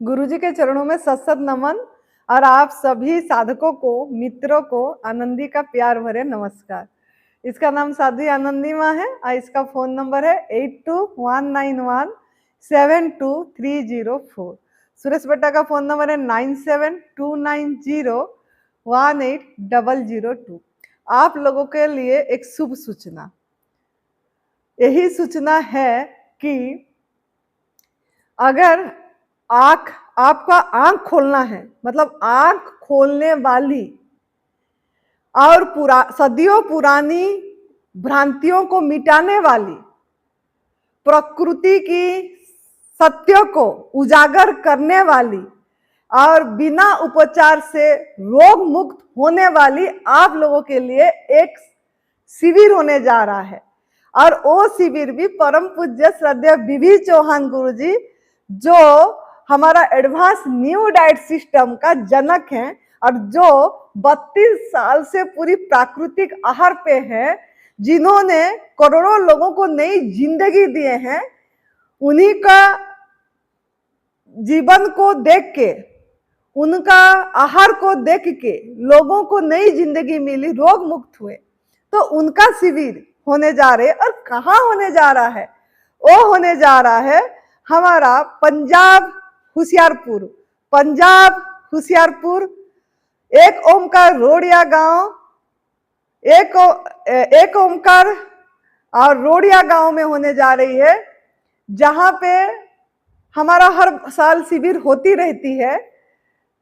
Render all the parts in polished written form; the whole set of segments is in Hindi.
गुरुजी के चरणों में सत नमन और आप सभी साधकों को, मित्रों को आनंदी का प्यार भरे नमस्कार। इसका नाम साध्वी आनंदी माँ है और इसका फोन नंबर है 8219172304। सुरेश बेटा का फोन नंबर है 9729018002। आप लोगों के लिए एक शुभ सूचना, यही सूचना है कि अगर आपका आंख खोलना है, मतलब आंख खोलने वाली और सदियों पुरानी भ्रांतियों को मिटाने वाली, प्रकृति की सत्य को उजागर करने वाली और बिना उपचार से रोग मुक्त होने वाली आप लोगों के लिए एक शिविर होने जा रहा है। और वो शिविर भी परम पूज्य श्रद्धेय बीबी चौहान गुरुजी, जो हमारा एडवांस न्यू डाइट सिस्टम का जनक है और जो 32 साल से पूरी प्राकृतिक आहार पे है, जिन्होंने करोड़ों लोगों को नई जिंदगी दिए हैं, उन्हीं का जीवन को देख के, उनका आहार को देख के लोगों को नई जिंदगी मिली, रोग मुक्त हुए। तो उनका शिविर होने जा रहे, और कहाँ होने जा रहा है? वो होने जा रहा है हमारा पंजाब हुशियारपुर एक ओमकार रोडिया गांव, एक ओमकार और रोडिया गांव में होने जा रही है, जहां पे हमारा हर साल शिविर होती रहती है।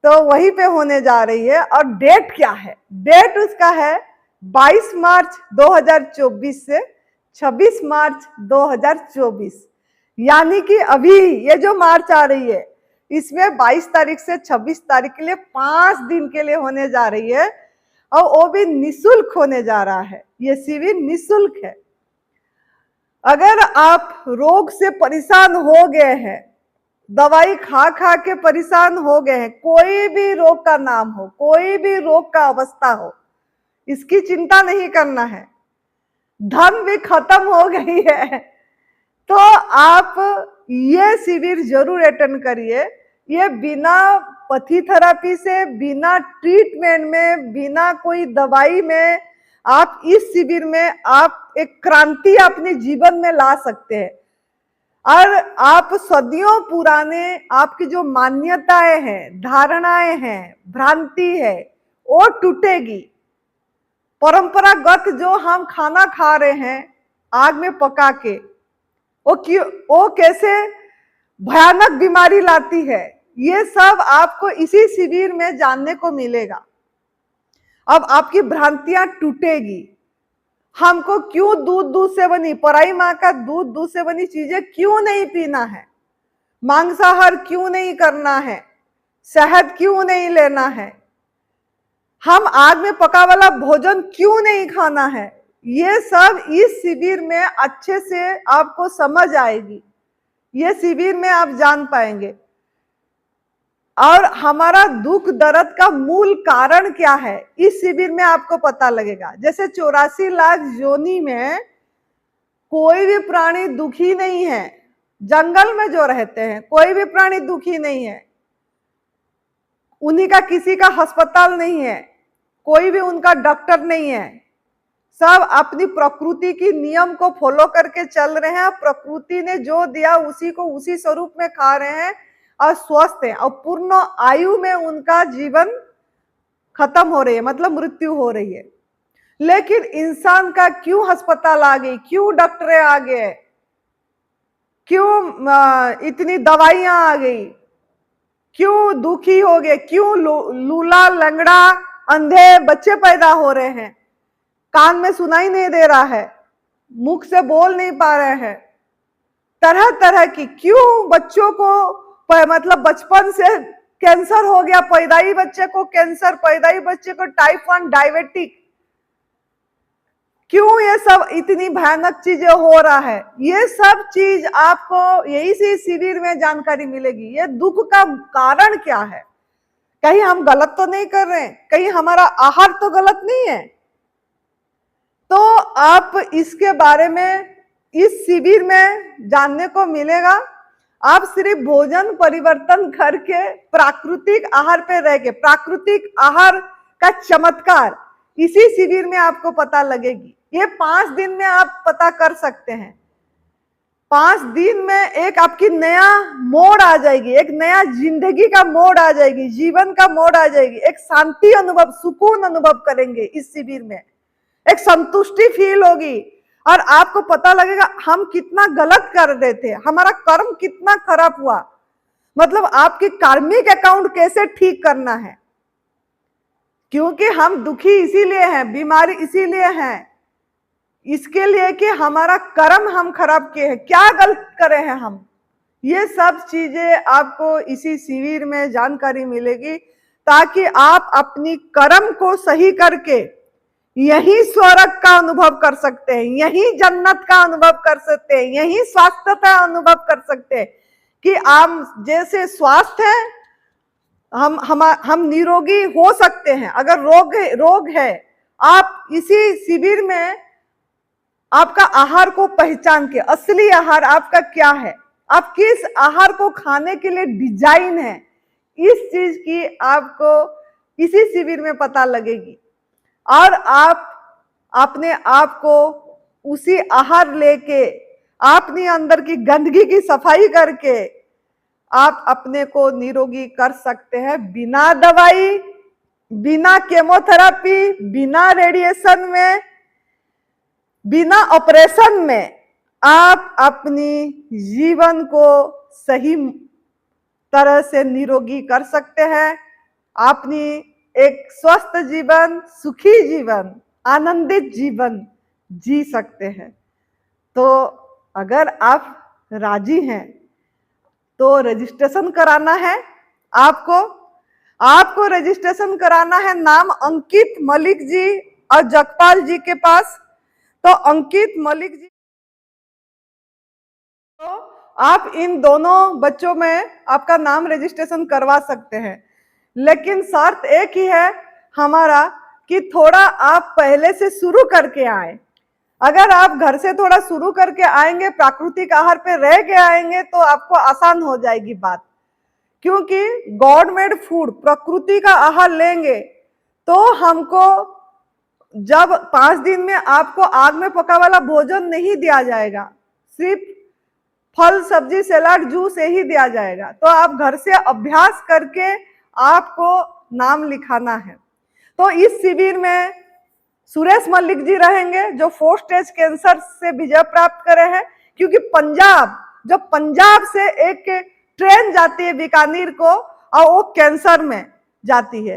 तो वहीं पे होने जा रही है। और डेट क्या है? डेट उसका है 22 मार्च 2024 से 26 मार्च 2024, यानी कि अभी ये जो मार्च आ रही है, इसमें 22 तारीख से 26 तारीख के लिए 5 दिन के लिए होने जा रही है, और वो भी निशुल्क होने जा रहा है। ये शिविर निशुल्क है। अगर आप रोग से परेशान हो गए हैं, दवाई खा खा के परेशान हो गए हैं, कोई भी रोग का नाम हो, कोई भी रोग का अवस्था हो, इसकी चिंता नहीं करना है। धन भी खत्म हो गई है तो आप ये शिविर जरूर अटेंड करिए। ये बिना पथी से, बिना ट्रीटमेंट में, बिना कोई दवाई में, आप इस शिविर में आप एक क्रांति अपने जीवन में ला सकते हैं। और आप सदियों पुराने आपकी जो मान्यताएं हैं, धारणाएं हैं, भ्रांति है, वो टूटेगी। परंपरागत जो हम खाना खा रहे हैं आग में पका के, वो कैसे भयानक बीमारी लाती है, ये सब आपको इसी शिविर में जानने को मिलेगा। अब आपकी भ्रांतियां टूटेगी। हमको क्यों दूध से बनी, पराई माँ का दूध से बनी चीजें क्यों नहीं पीना है, मांसाहार क्यों नहीं करना है, शहद क्यों नहीं लेना है, हम आग में पका वाला भोजन क्यों नहीं खाना है, ये सब इस शिविर में अच्छे से आपको समझ आएगी। ये शिविर में आप जान पाएंगे। और हमारा दुख दर्द का मूल कारण क्या है, इस शिविर में आपको पता लगेगा। जैसे 84 लाख योनि में कोई भी प्राणी दुखी नहीं है। जंगल में जो रहते हैं कोई भी प्राणी दुखी नहीं है, उन्हीं का किसी का अस्पताल नहीं है, कोई भी उनका डॉक्टर नहीं है। सब अपनी प्रकृति की नियम को फॉलो करके चल रहे हैं। प्रकृति ने जो दिया उसी को उसी स्वरूप में खा रहे हैं और स्वस्थ हैं, और पूर्ण आयु में उनका जीवन खत्म हो रही है, मतलब मृत्यु हो रही है। लेकिन इंसान का क्यों अस्पताल आ गई, क्यों डॉक्टर आ गए, क्यों इतनी दवाइयां आ गई, क्यों दुखी हो गए, क्यों लूला लंगड़ा अंधे बच्चे पैदा हो रहे हैं, कान में सुनाई नहीं दे रहा है, मुख से बोल नहीं पा रहे हैं, तरह तरह की, क्यों बच्चों को मतलब बचपन से कैंसर हो गया, पैदाई बच्चे को कैंसर, पैदाई बच्चे को टाइप 1 डायबिटिक, क्यों ये सब इतनी भयानक चीजें हो रहा है, ये सब चीज आपको यही से शिविर में जानकारी मिलेगी। ये दुख का कारण क्या है, कहीं हम गलत तो नहीं कर रहे हैं, कहीं हमारा आहार तो गलत नहीं है। तो आप इसके बारे में इस शिविर में जानने को मिलेगा। आप सिर्फ भोजन परिवर्तन करके प्राकृतिक आहार पे रह के, प्राकृतिक आहार का चमत्कार इसी शिविर में आपको पता लगेगी। ये 5 दिन में आप पता कर सकते हैं। 5 दिन में एक आपकी नया मोड़ आ जाएगी, एक नया जिंदगी का मोड़ आ जाएगी, जीवन का मोड़ आ जाएगी, एक शांति अनुभव, सुकून अनुभव करेंगे इस शिविर में, एक संतुष्टि फील होगी और आपको पता लगेगा हम कितना गलत कर रहे थे, हमारा कर्म कितना खराब हुआ, मतलब आपकी कार्मिक अकाउंट कैसे ठीक करना है। क्योंकि हम दुखी इसीलिए हैं, बीमारी इसीलिए हैं, इसके लिए कि हमारा कर्म हम खराब किए हैं, क्या गलत करे हैं हम। ये सब चीजें आपको इसी शिविर में जानकारी मिलेगी ताकि आप अपनी कर्म को सही करके यही स्वर्ग का अनुभव कर सकते हैं, यही जन्नत का अनुभव कर सकते हैं, यही स्वास्थ्य का अनुभव कर सकते हैं कि आप जैसे स्वास्थ्य है हम निरोगी हो सकते हैं। अगर रोग है, आप इसी शिविर में आपका आहार को पहचान के, असली आहार आपका क्या है, आप किस आहार को खाने के लिए डिजाइन है, इस चीज की आपको इसी शिविर में पता लगेगी और आप अपने आप को उसी आहार लेके अपने अंदर की गंदगी की सफाई करके आप अपने को निरोगी कर सकते हैं, बिना दवाई, बिना केमोथेरेपी, बिना रेडिएशन में, बिना ऑपरेशन में आप अपनी जीवन को सही तरह से निरोगी कर सकते हैं, अपनी एक स्वस्थ जीवन, सुखी जीवन, आनंदित जीवन जी सकते हैं। तो अगर आप राजी हैं तो रजिस्ट्रेशन कराना है आपको रजिस्ट्रेशन कराना है नाम अंकित मलिक जी और जगपाल जी के पास। तो अंकित मलिक जी, तो आप इन दोनों बच्चों में आपका नाम रजिस्ट्रेशन करवा सकते हैं, लेकिन शर्त एक ही है हमारा कि थोड़ा आप पहले से शुरू करके आए। अगर आप घर से थोड़ा शुरू करके आएंगे, प्राकृतिक आहार पे रह के आएंगे तो आपको आसान हो जाएगी बात, क्योंकि गॉड मेड फूड, प्रकृति का आहार लेंगे तो हमको जब 5 दिन में आपको आग में पका वाला भोजन नहीं दिया जाएगा, सिर्फ फल सब्जी सलाद जूस यही दिया जाएगा। तो आप घर से अभ्यास करके आपको नाम लिखाना है। तो इस शिविर में सुरेश मलिक जी रहेंगे जो 4 स्टेज कैंसर से विजय प्राप्त करे हैं, क्योंकि पंजाब से एक ट्रेन जाती है बीकानेर को और वो कैंसर में जाती है,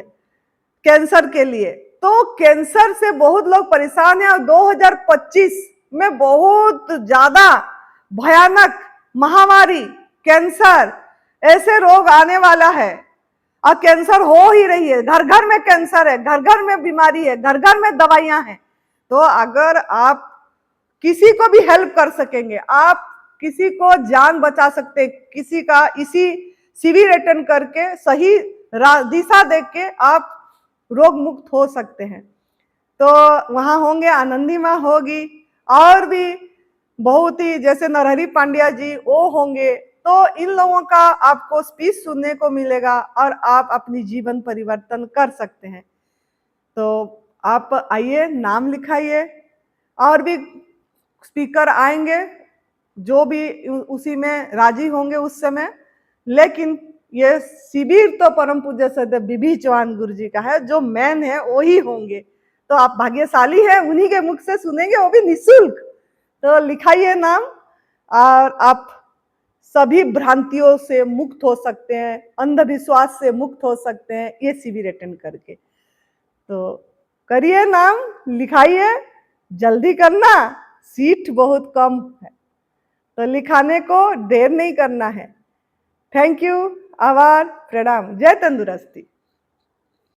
कैंसर के लिए। तो कैंसर से बहुत लोग परेशान हैं और 2025 में बहुत ज्यादा भयानक महामारी कैंसर ऐसे रोग आने वाला है और कैंसर हो ही रही है, घर घर में कैंसर है, घर घर में बीमारी है, घर घर में दवाइयां हैं। तो अगर आप किसी को भी हेल्प कर सकेंगे, आप किसी को जान बचा सकते, किसी का इसी शिविर अटेंड करके सही दिशा देख के आप रोग मुक्त हो सकते हैं। तो वहां होंगे, आनंदी माँ होगी और भी बहुत ही जैसे नरहरि पांड्या जी वो होंगे। तो इन लोगों का आपको स्पीच सुनने को मिलेगा और आप अपनी जीवन परिवर्तन कर सकते हैं। तो आप आइए, नाम लिखाइए, और भी स्पीकर आएंगे जो भी उसी में राजी होंगे उस समय। लेकिन ये शिविर तो परम पूज्य सदैव बीबी चौहान गुरु जी का है, जो मैन है वही होंगे। तो आप भाग्यशाली हैं, उन्हीं के मुख से सुनेंगे, वो भी निःशुल्क। तो लिखाइए नाम और आप सभी भ्रांतियों से मुक्त हो सकते हैं, अंधविश्वास से मुक्त हो सकते हैं ये शिविर अटेंड करके। तो करिए, नाम लिखाइए, जल्दी करना, सीट बहुत कम है तो लिखाने को देर नहीं करना है। थैंक यू, आभार, प्रणाम, जय तंदुरुस्ती।